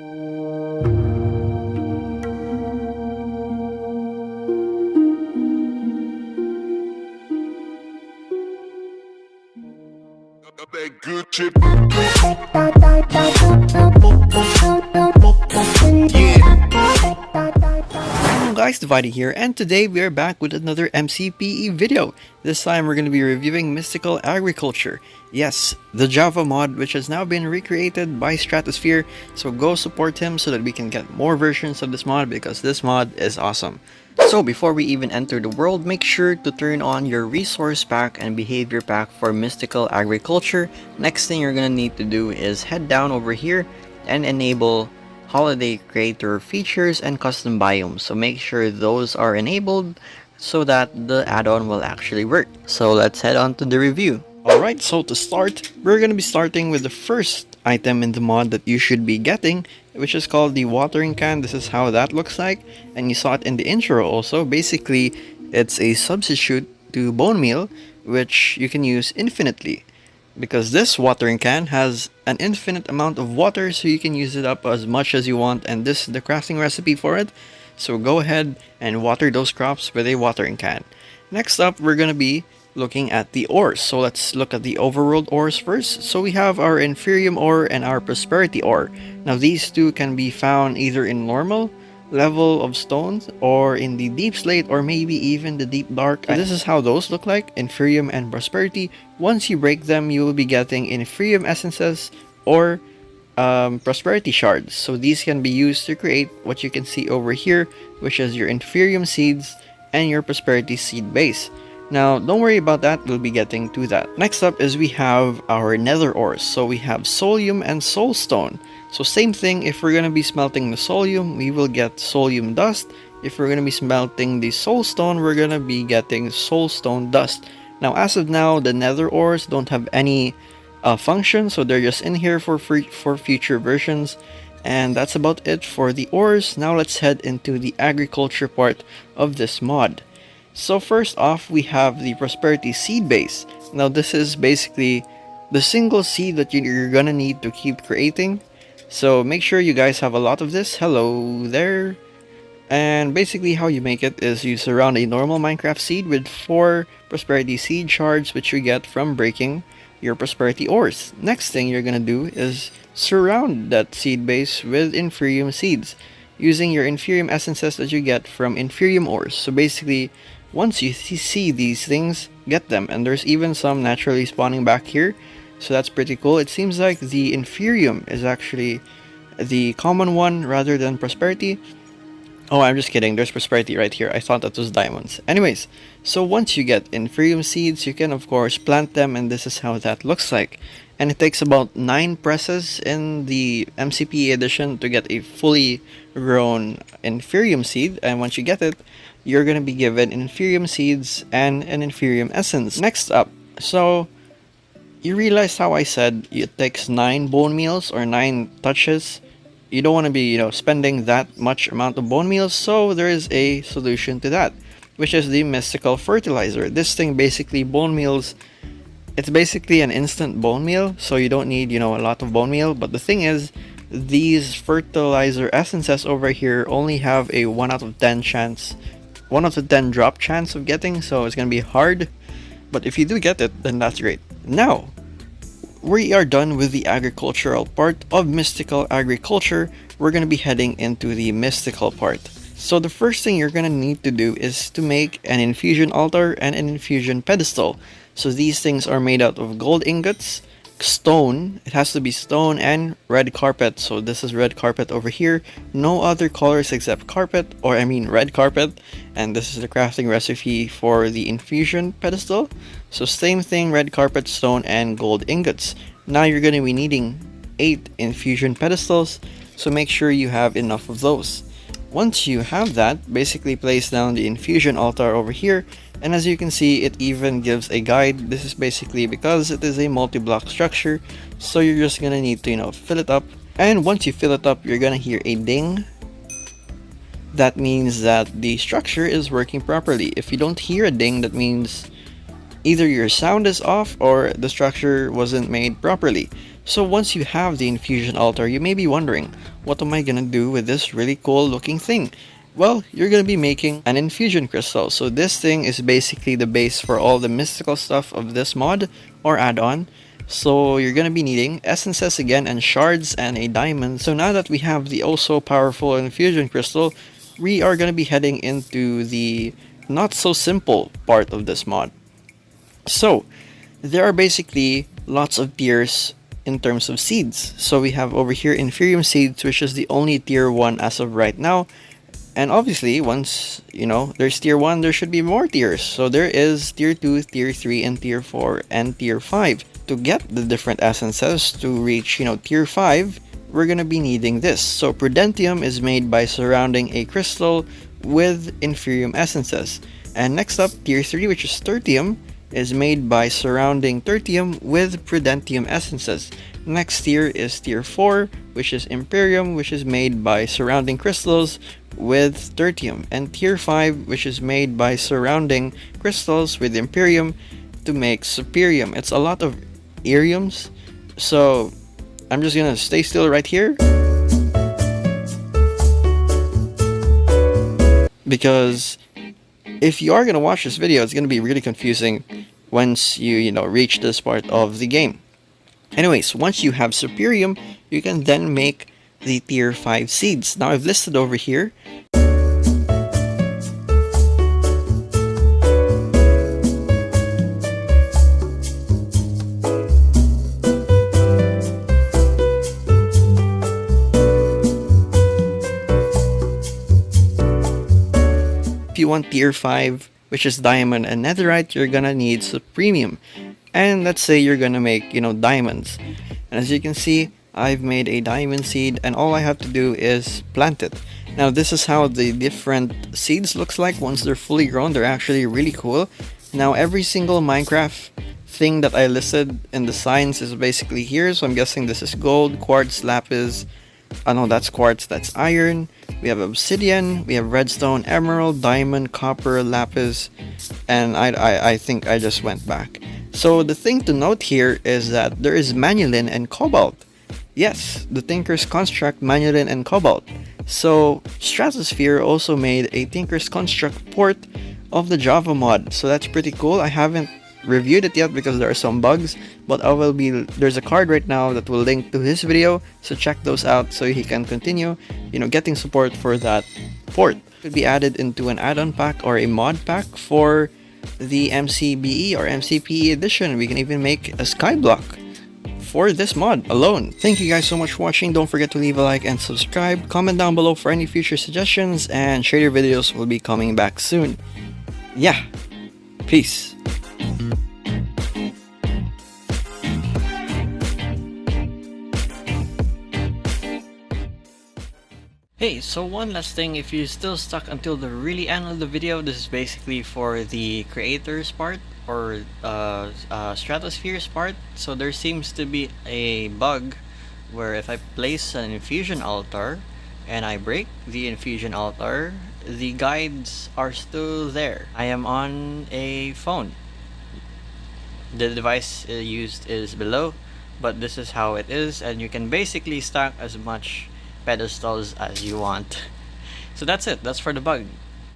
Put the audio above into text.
That good chip. Hello guys, Divided here, and today we are back with another MCPE video. This time we're going to be reviewing Mystical Agriculture. Yes, the Java mod, which has now been recreated by Stratosphere, so go support him so that we can get more versions of this mod because this mod is awesome. So before we even enter the world, make sure to turn on your resource pack and behavior pack for Mystical Agriculture. Next thing you're going to need to do is head down over here and enable holiday creator features and custom biomes, so make sure those are enabled so that the add-on will actually work. So let's head on to the review. Alright, so to start, we're going to be starting with the first item in the mod that you should be getting, which is called the watering can. This is how that looks like, and you saw it in the intro also. Basically, it's a substitute to bone meal, which you can use infinitely, because this watering can has an infinite amount of water, so you can use it up as much as you want, and this is the crafting recipe for it. So go ahead and water those crops with a watering can. Next up, we're gonna be looking at the ores. So let's look at the overworld ores first. So we have our Inferium ore and our Prosperity ore. Now these two can be found either in normal level of stones or in the deep slate or maybe even the deep dark. And this is how those look like, Inferium and Prosperity. Once you break them, you will be getting Inferium essences or Prosperity shards. So these can be used to create what you can see over here, which is your Inferium seeds and your Prosperity seed base. Now, don't worry about that, we'll be getting to that. Next up is we have our nether ores. So we have Solium and Soulstone. So same thing, if we're going to be smelting the Solium, we will get Solium dust. If we're going to be smelting the Soulstone, we're going to be getting Soulstone dust. Now, as of now, the nether ores don't have any function, so they're just in here for future versions. And that's about it for the ores. Now let's head into the agriculture part of this mod. So first off, we have the Prosperity seed base. Now this is basically the single seed that you're gonna need to keep creating. So make sure you guys have a lot of this. Hello there. And basically how you make it is you surround a normal Minecraft seed with 4 Prosperity seed shards, which you get from breaking your Prosperity ores. Next thing you're gonna do is surround that seed base with Inferium seeds using your Inferium essences that you get from Inferium ores. So basically, once you see these things, get them. And there's even some naturally spawning back here, so that's pretty cool. It seems like the Inferium is actually the common one rather than Prosperity. Oh, I'm just kidding, there's Prosperity right here. I thought that was diamonds. Anyways, so once you get Inferium seeds, you can of course plant them, and this is how that looks like. And it takes about 9 presses in the MCPE edition to get a fully grown Inferium seed, and once you get it, you're going to be given Inferium seeds and an Inferium essence. Next up, so you realize how I said it takes 9 bone meals or 9 touches. You don't want to be, spending that much amount of bone meals, so there is a solution to that, which is the Mystical Fertilizer. This thing basically bone meals. It's basically an instant bone meal, so you don't need, a lot of bone meal. But the thing is, these fertilizer essences over here only have a 1 out of 10 chance, 1 out of 10 drop chance of getting, so it's gonna be hard. But if you do get it, then that's great. Now, we are done with the agricultural part of Mystical Agriculture. We're gonna be heading into the mystical part. So the first thing you're gonna need to do is to make an Infusion altar and an Infusion pedestal. So these things are made out of gold ingots, stone, it has to be stone, and red carpet. So this is red carpet over here, no other colors except carpet, or I mean red carpet. And this is the crafting recipe for the Infusion pedestal. So same thing, red carpet, stone, and gold ingots. Now you're going to be needing 8 Infusion pedestals, so make sure you have enough of those. Once you have that, basically place down the Infusion altar over here, and as you can see, it even gives a guide. This is basically because it is a multi-block structure, so you're just gonna need to fill it up. And once you fill it up, you're gonna hear a ding. That means that the structure is working properly. If you don't hear a ding, that means either your sound is off or the structure wasn't made properly. So once you have the infusion altar, you may be wondering, what am I gonna do with this really cool looking thing? Well, you're gonna be making an infusion crystal. So this thing is basically the base for all the mystical stuff of this mod or add-on. So you're gonna be needing essences again and shards and a diamond. So now that we have the also powerful infusion crystal, we are gonna be heading into the not so simple part of this mod. So there are basically lots of tiers in terms of seeds. So we have over here Inferium seeds, which is the only tier 1 as of right now. And obviously, once, there's tier 1, there should be more tiers. So there is tier 2, tier 3, and tier 4, and tier 5. To get the different essences to reach, tier 5, we're going to be needing this. So Prudentium is made by surrounding a crystal with Inferium essences. And next up, tier 3, which is Tertium, is made by surrounding Tertium with Prudentium essences. Next tier is tier 4, which is Imperium, which is made by surrounding crystals with Tertium. And tier 5, which is made by surrounding crystals with Imperium to make Superium. It's a lot of Iriums, so I'm just gonna stay still right here, because if you are gonna watch this video, it's gonna be really confusing once you reach this part of the game. Anyways, once you have Superium, you can then make the tier 5 seeds. Now I've listed over here if you want tier 5, which is diamond and netherite, you're gonna need supremium. And let's say you're gonna make, diamonds. And as you can see, I've made a diamond seed, and all I have to do is plant it. Now this is how the different seeds looks like once they're fully grown. They're actually really cool. Now every single Minecraft thing that I listed in the signs is basically here. So I'm guessing this is gold, quartz, lapis. Oh no, that's quartz, that's iron. We have obsidian, we have redstone, emerald, diamond, copper, lapis, and I think I just went back. So the thing to note here is that there is manulin and cobalt. Yes, the Tinker's Construct, manulin, and cobalt. So Stratosphere also made a Tinker's Construct port of the Java mod. So that's pretty cool. I haven't reviewed it yet because there are some bugs, but there's a card right now that will link to his video, so check those out so he can continue, getting support for that port. It could be added into an add-on pack or a mod pack for the MCBE or MCPE edition. We can even make a skyblock for this mod alone. Thank you guys so much for watching. Don't forget to leave a like and subscribe. Comment down below for any future suggestions, and shader videos will be coming back soon. Yeah, peace. Hey, so one last thing, if you're still stuck until the really end of the video, this is basically for the creators part, or stratospheres part. So there seems to be a bug where if I place an infusion altar and I break the infusion altar, the guides are still there. I am on a phone. The device used is below, but this is how it is, and you can basically stack as much pedestals as you want. So that's it, that's for the bug.